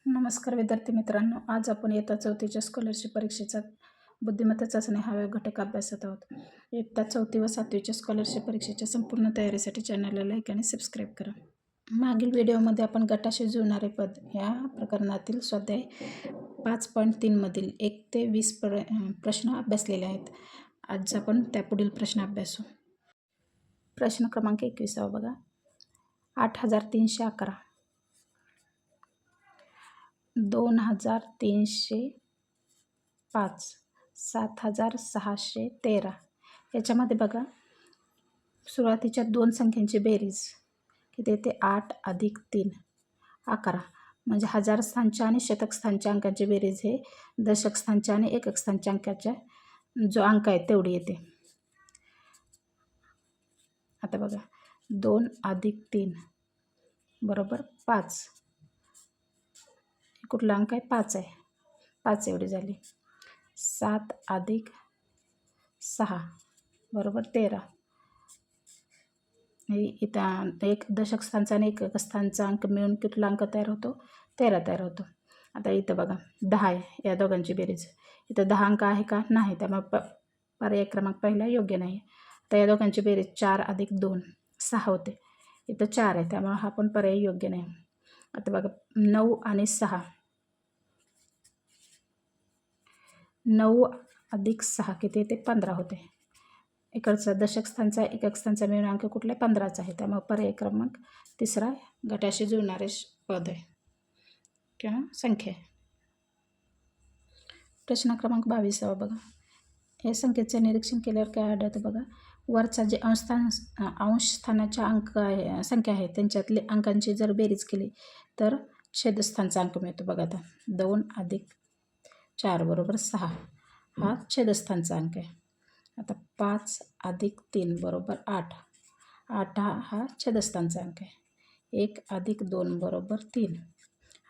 नमस्कार विद्यार्थी मित्रांनो, आज आपण इयत्ता 4थीच्या स्कॉलरशिप परीक्षेचा बुद्धिमत्ता चाचणी हा घटक अभ्यासत आहोत. इयत्ता 4थी व 7वीच्या स्कॉलरशिप परीक्षेच्या संपूर्ण तयारीसाठी चॅनलला लाईक आणि सबस्क्राईब करा. मागील व्हिडिओमध्ये आपण गटाशी जुळणारे पद या प्रकरणातील स्वाध्याय 5.3 मधील 1 ते 20 प्रश्न अभ्यासलेले आहेत. आज आपण त्यापुढील प्रश्न अभ्यासू. प्रश्न क्रमांक 21 बघा. 8311, 2305, 7613 याच्यामध्ये बघा, सुरुवातीच्या दोन संख्यांची बेरीज किती येते? 8 + 3 11. म्हणजे हजार स्थानच्या आणि शतक स्थानच्या अंकांची बेरीज हे दशक स्थानच्या आणि एकक स्थानच्या अंकाच्या जो अंक आहे तेवढी येते. आता बघा, 2 + 3 बरोबर 5. कुठला अंक आहे? 5 आहे. 5 एवढी झाली. 7 + 6 बरोबर 13. इथं एक दशक स्थानचा आणि एकक स्थानचा अंक मिळून कुठला अंक तयार होतो? 13 तयार होतो. आता इथं बघा 10 आहे, या दोघांची बेरीज. इथं 10 अंक आहे का? नाही, त्यामुळे पर्याय क्रमांक पहिला योग्य नाही. तर या दोघांची बेरीज 4 + 2 6 होते. इथं 4 आहे, त्यामुळे हा पण पर्याय योग्य नाही. आता बघा 9 आणि 6, 9 + 6 किती येते? 15 होते. इकडचा दशक स्थानचा एकक स्थानचा मिळून अंक कुठला? 15चा आहे. त्यामुळे पर्याय क्रमांक तिसरा गटाशी जुळणारे पद आहे किंवा संख्या आहे. प्रश्न क्रमांक 22 बघा. या संख्येचे निरीक्षण केल्यावर काय आढळतं बघा. वरचा जे अंश स्थानाच्या अंक आहे, संख्या आहे, त्यांच्यातले अंकांची जर बेरीज केली तर छेदस्थानचा अंक मिळतो. बघा आता 2 + 4 बरोबर 6 हा छेदस्थानचा अंक आहे. आता 5 + 3 बरोबर 8. 8 हा छेदस्थानचा अंक आहे. 1 + 2 बरोबर 3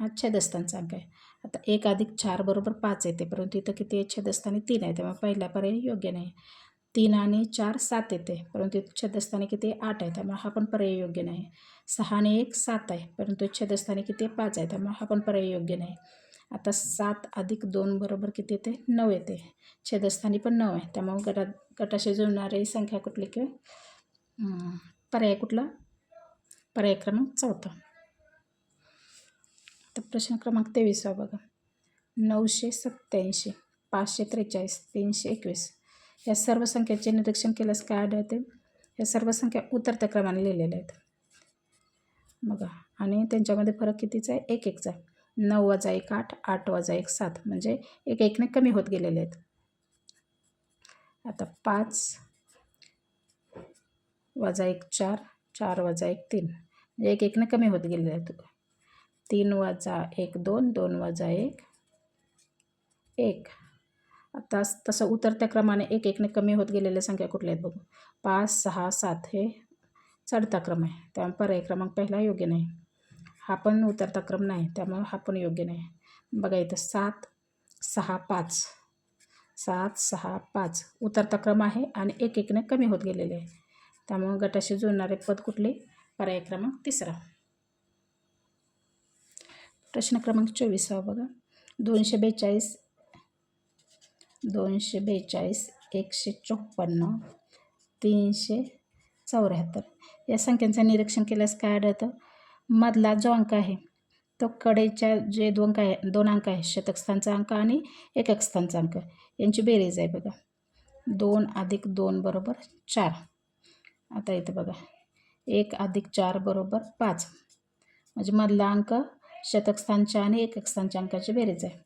हा छेदस्थानचा अंक आहे. आता 1 + 4 बरोबर 5 येते, परंतु इथं किती आहे? छेदस्थानी 3 आहे, त्यामुळे पहिला पर्याय योग्य नाही. 3 आणि 4 7 येते, परंतु छेदस्थानी किती आहे? 8 आहे, त्यामुळे हा पण पर्याय योग्य नाही. 6 आणि 1 7 आहे, परंतु छेदस्थानी किती आहे? 5 आहे, त्यामुळे हा पण पर्याय योग्य नाही. आता 7 + 2 बरोबर किती येते? 9 येते. छेदस्थानी पण 9 आहे, त्यामुळे गटाशी जुळणारी संख्या कुठली किंवा पर्याय कुठला? पर्याय क्रमांक चौथा. तर प्रश्न क्रमांक 23 बघा. 987, 543, 321 या सर्व संख्येचे निरीक्षण केल्यास काय आढळते? या सर्व संख्या उतरत्या क्रमाने लिहिलेल्या आहेत बघा, आणि त्यांच्यामध्ये फरक कितीचा आहे? 1 1चा. 9 - 1 8, 8 - 1 7, म्हणजे 1 1ने कमी होत गेलेले आहेत. आता 5 - 1 4, 4 - 1 3, म्हणजे 1 1ने कमी होत गेलेले आहेत. 3 - 1 2, 2 - 1 1. आता तसं उतरत्या क्रमाने 1 1ने कमी होत गेलेल्या संख्या कुठल्या आहेत बघू. 5 6 7 हे चढता क्रम आहे, त्यामुळे पर्याय क्रमांक पहिला योग्य नाही. हा पण उतरता क्रम नाही, त्यामुळे हा पण योग्य नाही. बघा इथं 7 6 5, 7 6 5 उतरता क्रम आहे आणि 1 1ने कमी होत गेलेले आहे, त्यामुळे गटाशी जुळणारे पद कुठले? पर्याय क्रमांक तिसरा. प्रश्न क्रमांक 24 बघा. 242, 154, 374 या संख्यांचं निरीक्षण केल्यास काय आढळतं? मधला जो अंक आहे तो कडेच्या जे दोन अंक आहे, शतक स्थानचा अंक आणि एकक स्थानचा अंक, यांची बेरीज आहे बघा. 2 + 2 बरोबर 4. आता इथं बघा 1 + 4 बरोबर 5, म्हणजे मधला अंक शतक स्थानच्या आणि एकक स्थानच्या अंकाची बेरीज आहे.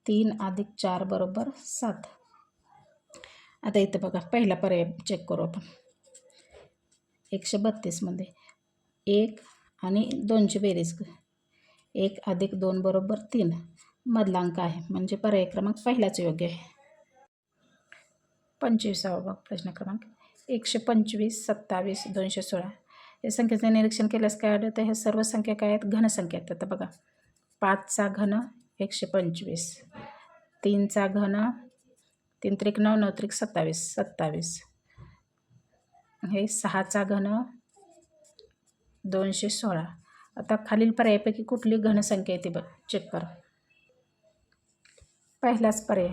3 + 4 बरोबर 7. आता इथं बघा पहिला पर्याय चेक करू आपण. 132 मध्ये 1 आणि 2ची बेरीज 1 + 2 बरोबर 3, मधला अंक आहे, म्हणजे पर्याय क्रमांक पहिलाच योग्य आहे. 25 बघ प्रश्न क्रमांक. 125, 27, 216 या संख्येचं निरीक्षण केल्यास काय आढळतं? ह्या सर्व संख्या काय आहेत? घनसंख्या आहेत. आता बघा 5चा घन 125, 3चा घन 3 × 9 9 × 27 27, हे 6चा घन 216 आता खालील पर्यायापैकी कुठली घनसंख्या येते बघ, चेक करा. पहिलाच पर्याय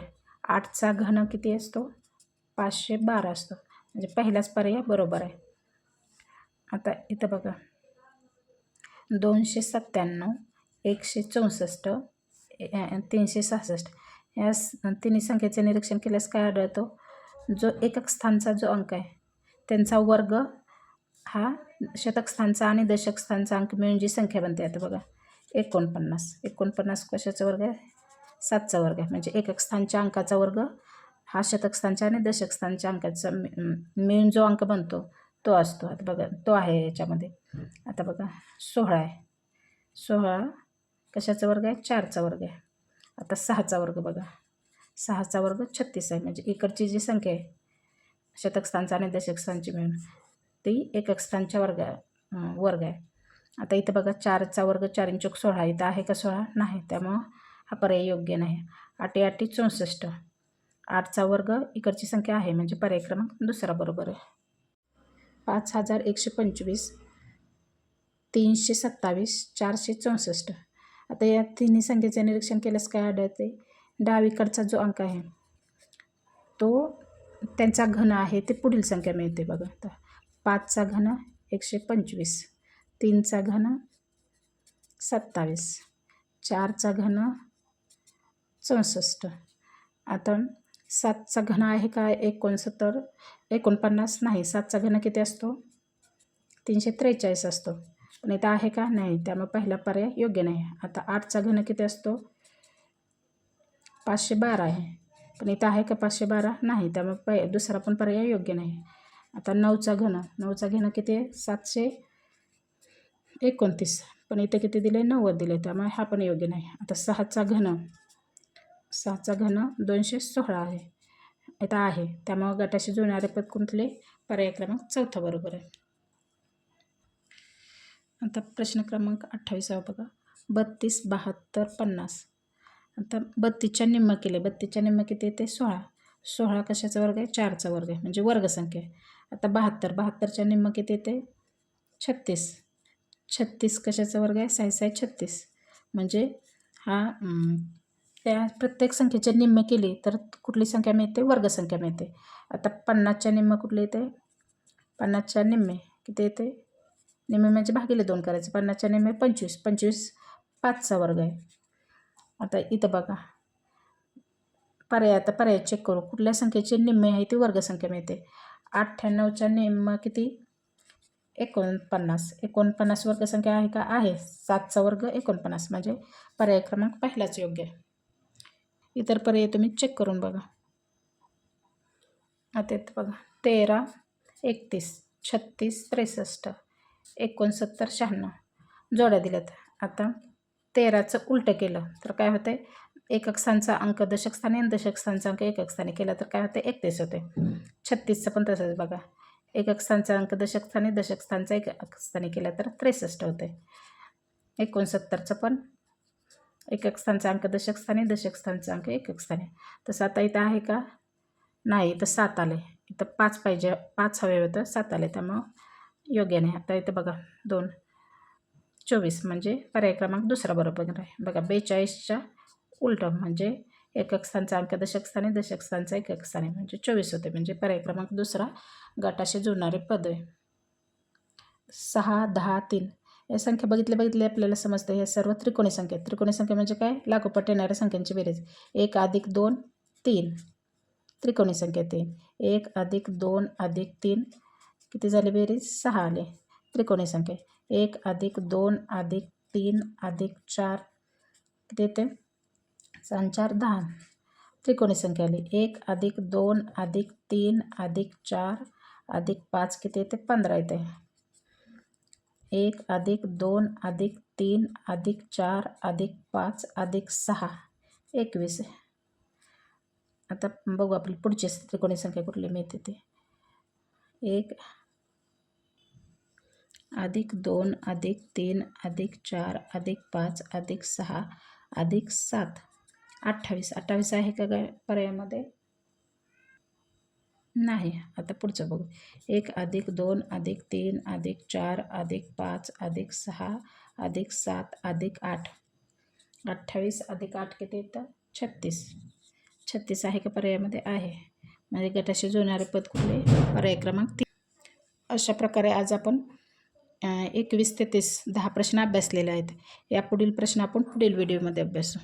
8चा घन किती असतो? 512 असतो. म्हणजे पहिलाच पर्याय बरोबर आहे. आता इथं बघा 297, 164, 366 या तिन्ही संख्येचे निरीक्षण केल्यास काय आढळतो? जो एकक स्थानचा जो अंक आहे त्यांचा वर्ग हा शतक स्थानचा आणि दशक स्थानचा अंक मिळून जी संख्या बनते. आता बघा 49 कशाचा वर्ग आहे? 7चा वर्ग आहे. म्हणजे एकक स्थानच्या अंकाचा वर्ग हा शतक स्थानच्या आणि दशक स्थानच्या अंकाचा मिळून जो अंक बनतो तो असतो. आता बघा तो आहे याच्यामध्ये. आता बघा 16 आहे. 16 कशाचा वर्ग आहे? 4चा वर्ग आहे. आता 6चा वर्ग बघा, 6चा वर्ग 36 आहे. म्हणजे इकडची जी संख्या आहे शतक स्थानचा आणि दशक स्थानची मिळून ती एकक स्थानच्या वर्ग आहे. आता इथं बघा 4चा वर्ग 4 × 16, इथं आहे का 16? नाही, त्यामुळं हा पर्याय योग्य नाही. 8 8 64, 8चा वर्ग इकडची संख्या आहे म्हणजे पर्याय क्रमांक दुसरा बरोबर आहे. 5125, 327, 464. आता या तिन्ही संख्येचे निरीक्षण केल्यास काय आढळते? डावीकडचा जो अंक आहे तो त्यांचा घन आहे ते पुढील संख्या मिळते बघा. तर 5चा घन 125, 3चा घन 27, 4चा घन 64. आता 7चा घन आहे का 69? 49 नाही. 7चा घन किती असतो? 343 असतो. पण इथं आहे का? नाही, त्यामुळे पहिला पर्याय योग्य नाही. आता 8चा घन किती असतो? 512 आहे. पण इथं आहे का 512? नाही, त्यामुळे दुसरा पण पर्याय योग्य नाही. आता 9चा घन किती आहे? 729. पण इथे किती दिले? 90 दिले, त्यामुळे हा पण योग्य नाही. आता 6चा घन 216 आहे. इथं आहे, त्यामुळे गटाशी जुळणारे पद कुठले? पर्याय क्रमांक चौथा बरोबर आहे. आता प्रश्न क्रमांक 28 बघा. 32, 72, 50. आता 32च्या निम्म केले. 32च्या निम्म किती येते? 16. 16 कशाचा वर्ग आहे? 4चा वर्ग आहे म्हणजे वर्गसंख्या आहे. आता 72च्या निम्म किती येते? 36. 36 कशाचा वर्ग आहे? 6 6 36. म्हणजे हा त्या प्रत्येक संख्येच्या निम्मे केली तर कुठली संख्या मिळते? वर्गसंख्या मिळते. आता 50च्या निम्म कुठले येते? 50च्या निम्मे किती येते? निम्मे म्हणजे भागिले 2 करायचे. 50च्या निम्मे 25. 25 5चा वर्ग आहे. आता इथं बघा पर्याय चेक करू. कुठल्या संख्येचे निम्मे आहे ती वर्गसंख्या मिळते. 98च्या निम्म किती? 49. 49 वर्गसंख्या आहे का? आहे. 7चा वर्ग 49 म्हणजे पर्याय क्रमांक पहिलाच योग्य आहे. इतर पर्याय तुम्ही चेक करून बघा. आता इथं बघा 13, 31, 36, 63, 69, 96 जोड्या दिल्यात. आता 13चं उलटं केलं तर काय होतंय? एकक स्थानचा अंक दशक स्थानी आणि दशक स्थानचा अंक एकक स्थानी केला तर काय होते? 31 होते. 36चं पण तसंच बघा. एकक स्थानचा अंक दशक स्थानी, दशक स्थानचा एकक स्थानी केला तर 63 होते. 69चं पण एकक स्थानचा अंक दशक स्थानी, दशक स्थानचा अंक एकक स्थानी. तसं आता इथं आहे का? नाही, इथं 7 आले. इथं 5 पाहिजे, 5 हवे होतं, 7 आले, त्यामुळं योग्य नाही. आता इथं बघा 2 24 म्हणजे पर्याय क्रमांक दुसरा बरोबर आहे. बघा 42च्या उलटं म्हणजे एकक स्थानचा अंक दशक स्थानी, दशक स्थानचा एकक स्थानी म्हणजे 24 होते. म्हणजे पर्याय क्रमांक दुसरा गटाशी जुळणारे पद आहे. 6, 10, 3 या संख्या बघितल्या आपल्याला समजतं. हे सर्व त्रिकोणी संख्या आहेत. त्रिकोणी संख्या म्हणजे काय? लागोपाठ येणाऱ्या संख्यांची बेरीज. 1 + 2 3 त्रिकोणी संख्या 3. 1 + 2 + 3 किती झाले बेरीज? 6 आले. त्रिकोणी संख्या 1 + 2 + 3 + 4 किती येते? 6 4 10 त्रिकोणी संख्या आली. 1 + 2 + 3 + 4 + 5 किती येते? 15 येते. 1 + 2 + 3 + 4 + 5 + 6 21. आता बघू आपली पुढची त्रिकोणी संख्या कुठली मिळते ते. 1 + 2 + 3 + 4 + 5 + 6 + 7 28. 28 आहे का काय पर्यायामध्ये? नाही. आता पुढचं बघू. 1 + 2 + 3 + 4 + 5 + 6 अधिक 7 अधिक 8, 28 अधिक 8 किती येतं? 36. 36 आहे का पर्यायामध्ये? आहे. म्हणजे गटाशी जुळणारे पद कुठले? पर्याय क्रमांक 3. अशा प्रकारे आज आपण 21 ते 30 10 प्रश्न अभ्यासलेले आहेत. या पुढील प्रश्न आपण पुढील व्हिडिओमध्ये अभ्यासू.